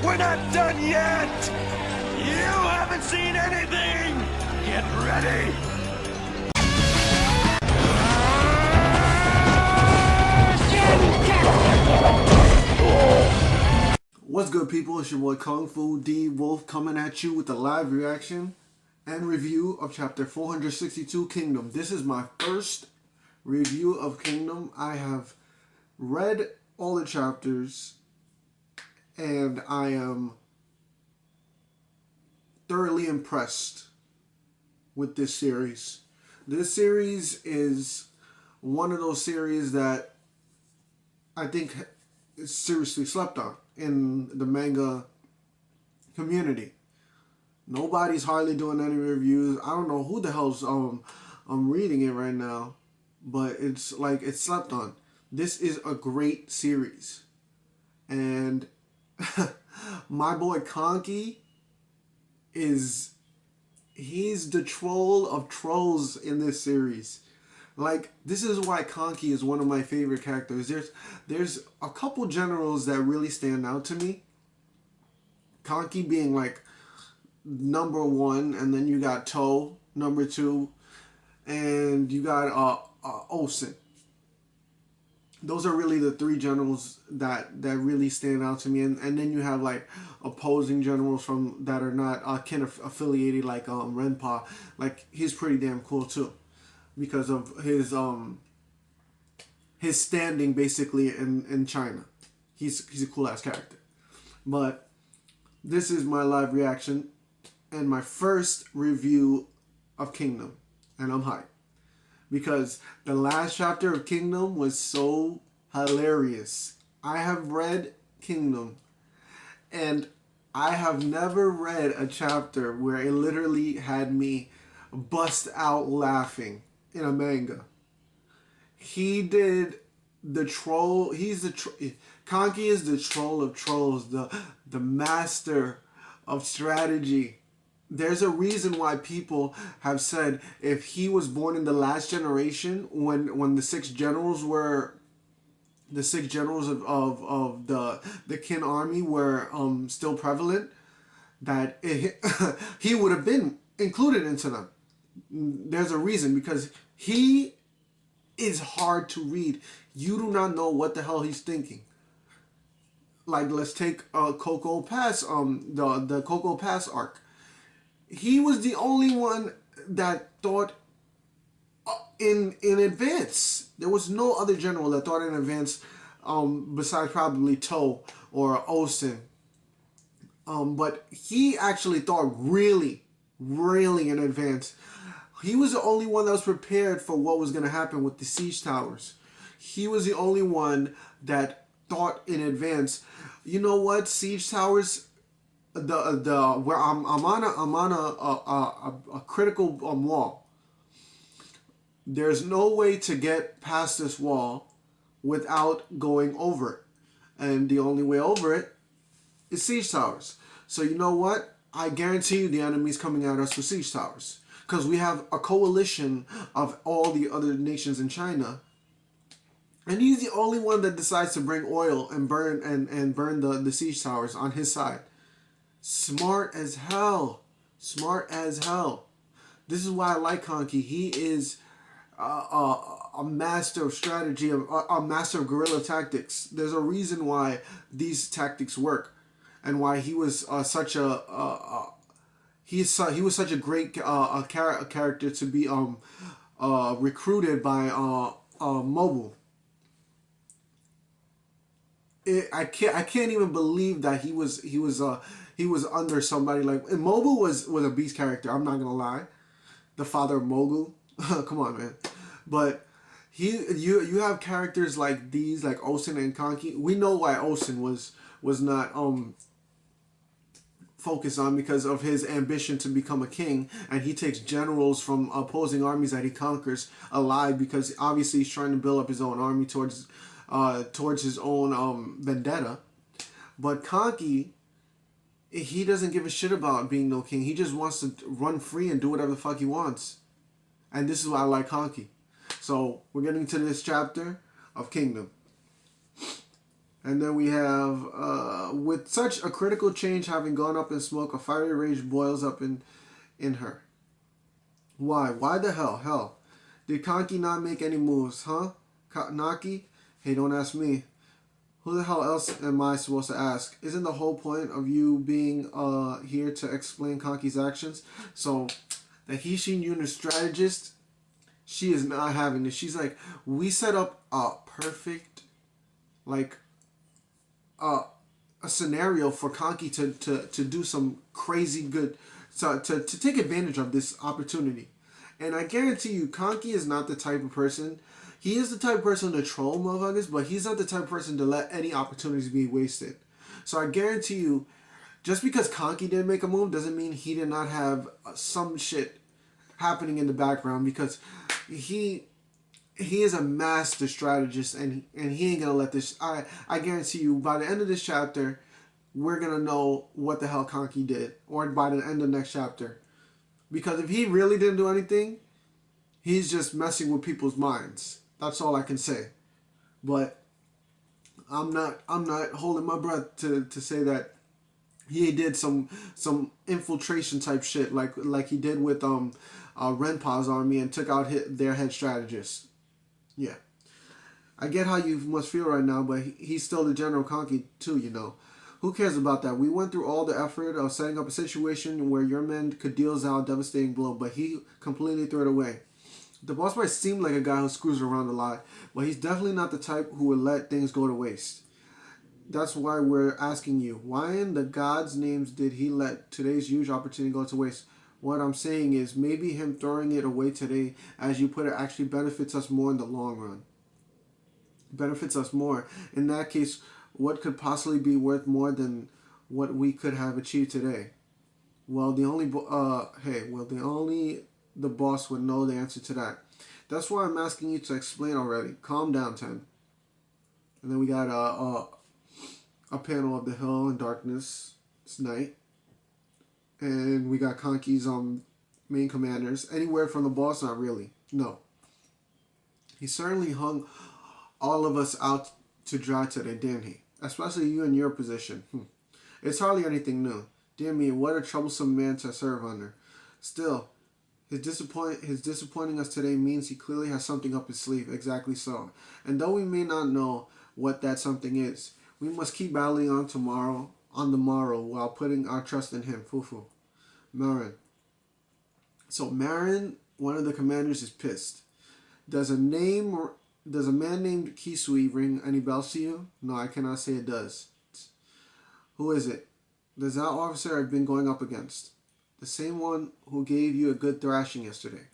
We're not done yet! You haven't seen anything! Get ready! What's good, people? It's your boy Kung Fu d.wulf coming at you with a live reaction and review of chapter 462, Kingdom. This is my first review of Kingdom. I have read all the chapters and I am thoroughly impressed with this series. This series is one of those series that I think is seriously slept on in the manga community. Nobody's hardly doing any reviews. I don't know who the hell's I'm reading it right now, but it's like it's slept on. This is a great series, and my boy KANKI he's the troll of trolls in this series. Like, this is why KANKI is one of my favorite characters. There's a couple generals that really stand out to me. KANKI being like number one, and then you got To number two, and you got Osen. Those are really the three generals that really stand out to me, and then you have like opposing generals from that are not kin affiliated, like Renpa. Like, he's pretty damn cool too, because of his standing basically in China. He's a cool ass character. But this is my live reaction and my first review of Kingdom, and I'm hyped because the last chapter of Kingdom was so hilarious. I have read Kingdom, and I have never read a chapter where it literally had me bust out laughing in a manga. He did the troll. KANKI is the troll of trolls, the master of strategy. There's a reason why people have said if he was born in the last generation, when the six generals of the Kin army were still prevalent, that he would have been included into them. There's a reason, because he is hard to read. You do not know what the hell he's thinking. Like, let's take Cocoa Pass, the Cocoa Pass arc. He was the only one that thought in advance. There was no other general that thought in advance, besides probably To or Osen. But he actually thought really in advance. He was the only one that was prepared for what was going to happen with the siege towers. He was the only one that thought in advance. You know what? Siege towers, where I'm on a critical wall. There's no way to get past this wall without going over it, and the only way over it is siege towers. So you know what? I guarantee you the enemy's coming at us with siege towers, because we have a coalition of all the other nations in China, and he's the only one that decides to bring oil and burn the siege towers on his side. Smart as hell. Smart as hell. This is why I like KANKI. He is a master of strategy, a master of guerrilla tactics. There's a reason why these tactics work, and why he was such a he was such a great character to be recruited by Mobile. I can't even believe that he was under somebody like, and Mobile was a beast character. I'm not gonna lie, the father of Mogul. Come on, man. But you have characters like these, like Osen and KANKI. We know why Osen was not focused on, because of his ambition to become a king, and he takes generals from opposing armies that he conquers alive, because obviously he's trying to build up his own army towards his own vendetta. But KANKI, he doesn't give a shit about being no king. He just wants to run free and do whatever the fuck he wants. And this is why I like KANKI. So we're getting to this chapter of Kingdom. And then we have, with such a critical change having gone up in smoke, a fiery rage boils up in her. Why? Why the hell? Hell. Did KANKI not make any moves, huh? Naki? Hey, don't ask me. Who the hell else am I supposed to ask? Isn't the whole point of you being here to explain KANKI's actions? So, the Hishin unit strategist, she is not having this. She's like, we set up a perfect, like, a scenario for KANKI to do some crazy good, to take advantage of this opportunity. And I guarantee you, KANKI is not the type of person. He is the type of person to troll motherfuckers, but he's not the type of person to let any opportunities be wasted. So I guarantee you, just because KANKI didn't make a move doesn't mean he did not have some shit happening in the background, because he is a master strategist, and he ain't gonna let this. I guarantee you, by the end of this chapter, we're gonna know what the hell KANKI did, or by the end of the next chapter. Because if he really didn't do anything, he's just messing with people's minds. That's all I can say. But I'm not holding my breath to say that he did some infiltration type shit like he did with Renpa's army and took out their head strategist. Yeah. I get how you must feel right now, but he's still the General KANKI too, you know. Who cares about that? We went through all the effort of setting up a situation where your men could deal Zhao a devastating blow, but he completely threw it away. The boss might seem like a guy who screws around a lot, but he's definitely not the type who would let things go to waste. That's why we're asking you, why in the God's names did he let today's huge opportunity go to waste? What I'm saying is, maybe him throwing it away today, as you put it, actually benefits us more in the long run. Benefits us more. In that case, what could possibly be worth more than what we could have achieved today? Well, the boss would know the answer to that. That's why I'm asking you to explain already. Calm down, Ten. And then we got a panel of the hill in darkness. It's night. And we got KANKI's main commanders. Anywhere from the boss? Not really. No. He certainly hung all of us out to dry today, didn't he? Especially you in your position. It's hardly anything new. Dear me, what a troublesome man to serve under. Still, his disappointing us today means he clearly has something up his sleeve. Exactly so. And though we may not know what that something is, we must keep battling on the morrow while putting our trust in him. Fufu. Marin. So Marin, one of the commanders, is pissed. Does a man named Kisui ring any bells to you? No, I cannot say it does. Who is it? The Zhao officer I've been going up against. The same one who gave you a good thrashing yesterday.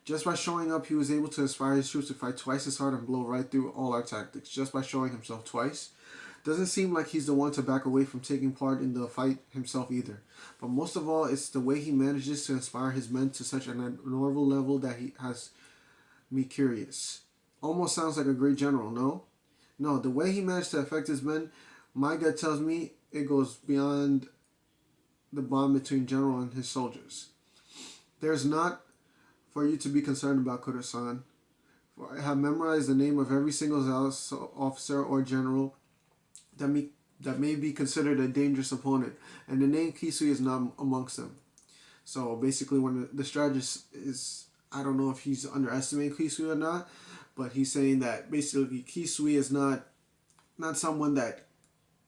Just by showing up, he was able to inspire his troops to fight twice as hard and blow right through all our tactics. Just by showing himself twice. Doesn't seem like he's the one to back away from taking part in the fight himself either. But most of all, it's the way he manages to inspire his men to such an abnormal level that he has me curious. Almost sounds like a great general, no? No, the way he managed to affect his men, my gut tells me it goes beyond the bond between general and his soldiers. There's not for you to be concerned about, Kuro-san. For I have memorized the name of every single Zhao officer or general that may be considered a dangerous opponent, and the name Kisui is not amongst them. So basically, when the strategist is, I don't know if he's underestimating Kisui or not, but he's saying that basically Kisui is not someone that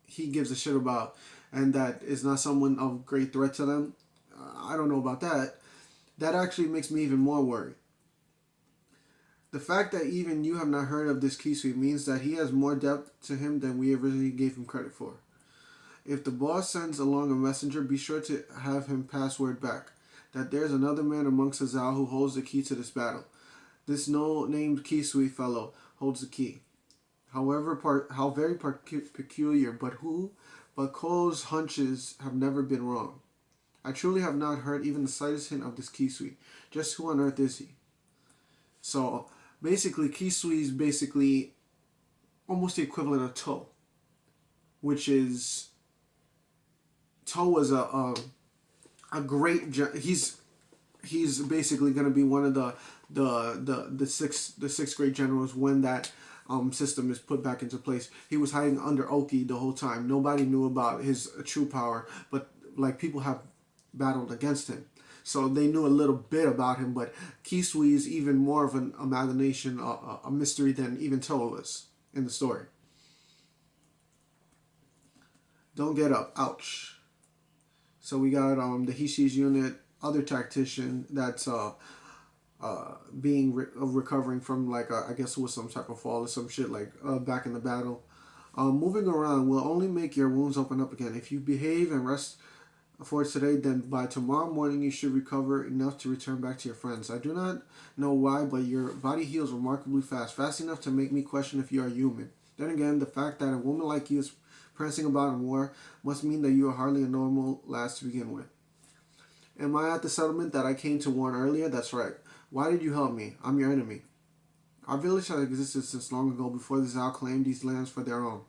he gives a shit about, and that is not someone of great threat to them. I don't know about that. That actually makes me even more worried. The fact that even you have not heard of this Kisui means that he has more depth to him than we originally gave him credit for. If the boss sends along a messenger, be sure to have him pass word back that there's another man amongst the Zhao who holds the key to this battle. This no-named Kisui fellow holds the key. However, how very peculiar, but Ko's hunches have never been wrong. I truly have not heard even the slightest hint of this Kisui. Just who on earth is he? So, basically, Kisui is basically almost the equivalent of To, which is, To was a great. He's basically going to be one of the six great generals when that system is put back into place. He was hiding under Oki the whole time. Nobody knew about his true power, but like people have battled against him. So they knew a little bit about him, but Kisui is even more of an amalgamation, a mystery than even Toa was in the story. Don't get up. Ouch. So we got the Hishi's unit, other tactician that's recovering from like I guess it was some type of fall or some shit like back in the battle. Moving around will only make your wounds open up again. If you behave and rest for today, then by tomorrow morning you should recover enough to return back to your friends. I do not know why, but your body heals remarkably fast enough to make me question if you are human. Then again, the fact that a woman like you is prancing about in war must mean that you are hardly a normal lass to begin with. Am I at the settlement that I came to warn earlier? That's right. Why did you help me? I'm your enemy. Our village has existed since long ago, before the Zhao claimed these lands for their own.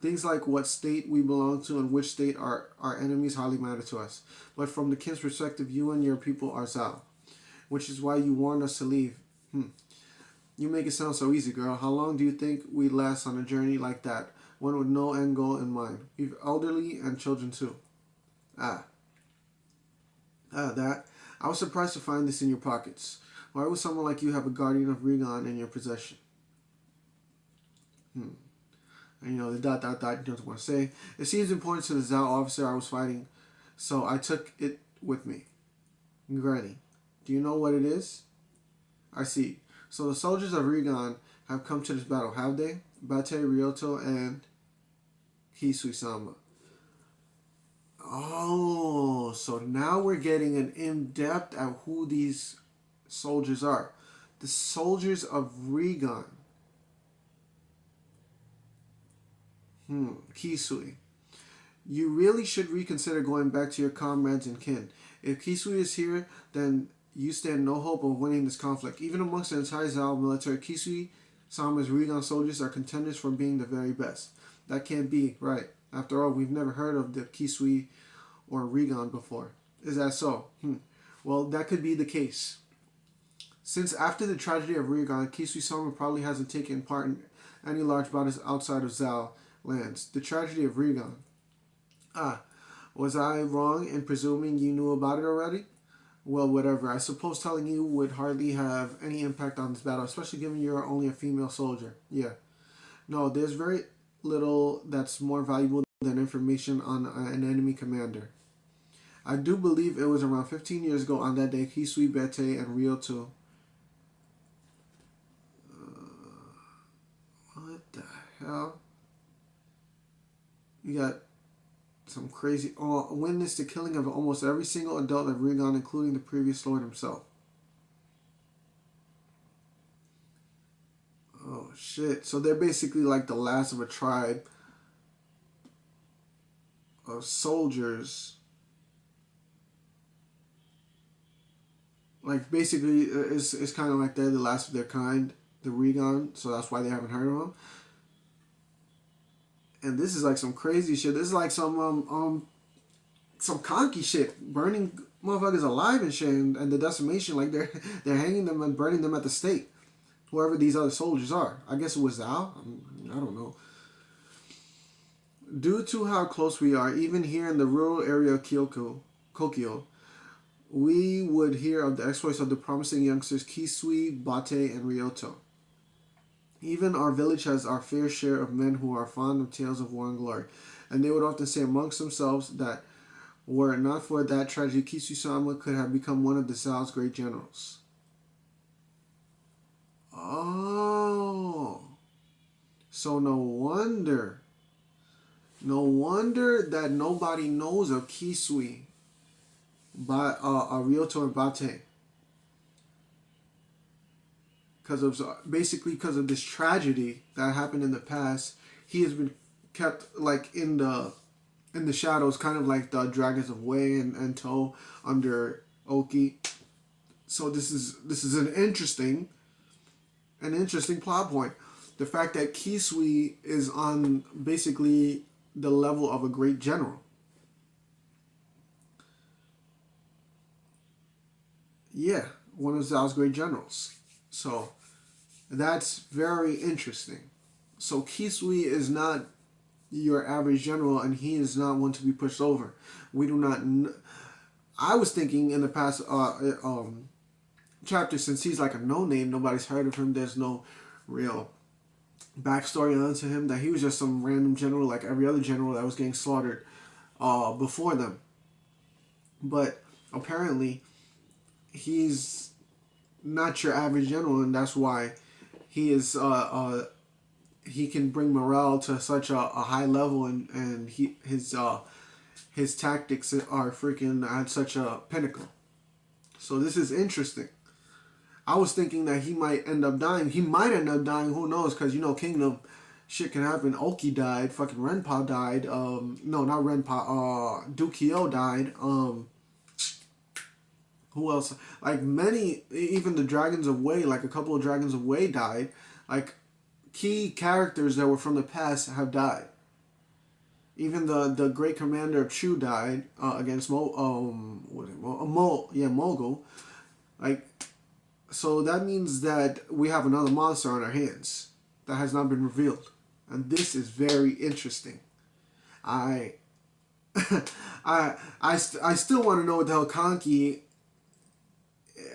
Things like what state we belong to and which state are our enemies hardly matter to us. But from the kin's perspective, you and your people are Zhao, which is why you warned us to leave. You make it sound so easy, girl. How long do you think we'd last on a journey like that, one with no end goal in mind? We've elderly and children too. That. I was surprised to find this in your pockets. Why would someone like you have a guardian of Rigan in your possession? And the ... you don't want to say. It seems important to the Zhao officer I was fighting, so I took it with me. Granny, do you know what it is? I see. So the soldiers of Rigan have come to this battle, have they? Bate, Ryoto, and Kisui-sama. Oh, so now we're getting an in-depth at who these soldiers are. The soldiers of Rigan. Kisui. You really should reconsider going back to your comrades and kin. If Kisui is here, then you stand no hope of winning this conflict. Even amongst the entire Zhao military, Kisui-sama's Rigan soldiers are contenders for being the very best. That can't be right. After all, we've never heard of the Kisui or Rigan before. Is that so? Well, that could be the case. Since after the tragedy of Rigan, Kisui-sama probably hasn't taken part in any large battles outside of Zhao lands. The tragedy of Rigan. Was I wrong in presuming you knew about it already? Well, whatever. I suppose telling you would hardly have any impact on this battle, especially given you're only a female soldier. Yeah. No, there's very little that's more valuable than information on an enemy commander. I do believe it was around 15 years ago on that day, Kisui, Bete, and Ryoto. What the hell? You got some crazy... witnessed the killing of almost every single adult of Rigan, including the previous lord himself. Oh, shit. So they're basically like the last of a tribe of soldiers. Like, basically, it's kind of like they're the last of their kind, the Rigan, so that's why they haven't heard of them. And this is like some crazy shit. This is like some KANKI shit, burning motherfuckers alive and shit, and the decimation, like they're hanging them and burning them at the stake. Whoever these other soldiers are. I guess it was Zhao. I don't know. Due to how close we are, even here in the rural area of Kokyo, we would hear of the exploits of the promising youngsters Kisui, Bate, and Ryoto. Even our village has our fair share of men who are fond of tales of war and glory, and they would often say amongst themselves that were it not for that tragedy, Kisui-sama could have become one of the Zhao's great generals. Oh, so no wonder that nobody knows of Kisui, Ryoto, and Bate. Because of this tragedy that happened in the past, he has been kept like in the shadows, kind of like the dragons of Wei and To under Oki. So this is an interesting plot point. The fact that Kisui is on basically the level of a great general. Yeah, one of Zhao's great generals. So That's very interesting. So Kisui is not your average general, and he is not one to be pushed over. We do not. I was thinking in the past chapter, since he's like a no name, nobody's heard of him. There's no real backstory onto him. That he was just some random general, like every other general that was getting slaughtered before them. But apparently, he's not your average general, and that's why he is he can bring morale to such a high level, and his tactics are freaking at such a pinnacle. So this is interesting. I was thinking that he might end up dying. He might end up dying. Who knows? Because you know, Kingdom shit can happen. Oki died. Fucking Renpa died. No, not Renpa. Dukio died. Who else? Like many, even the Dragons of Wei, like a couple of Dragons of Wei died. Like key characters that were from the past have died. Even the great commander of Chu died against Mogul. Like, so that means that we have another monster on our hands that has not been revealed, and this is very interesting. I I still want to know what the hell KANKI,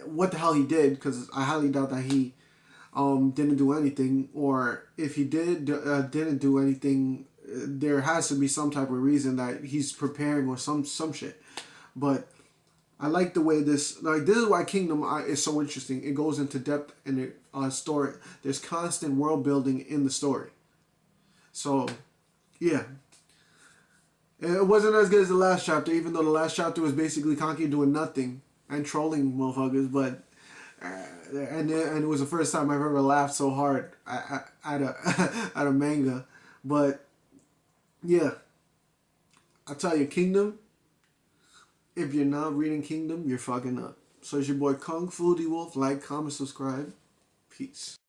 what the hell he did, because I highly doubt that he didn't do anything, or if he didn't do anything, there has to be some type of reason that he's preparing or some shit. But I like the way this is why Kingdom is so interesting. It goes into depth in the story. There's constant world building in the story. So yeah, it wasn't as good as the last chapter, even though the last chapter was basically KANKI doing nothing and trolling motherfuckers. But and it was the first time I've ever laughed so hard at a manga. But yeah, I tell you, Kingdom. If you're not reading Kingdom, you're fucking up. So it's your boy Kung Fu d.wulf. Like, comment, subscribe. Peace.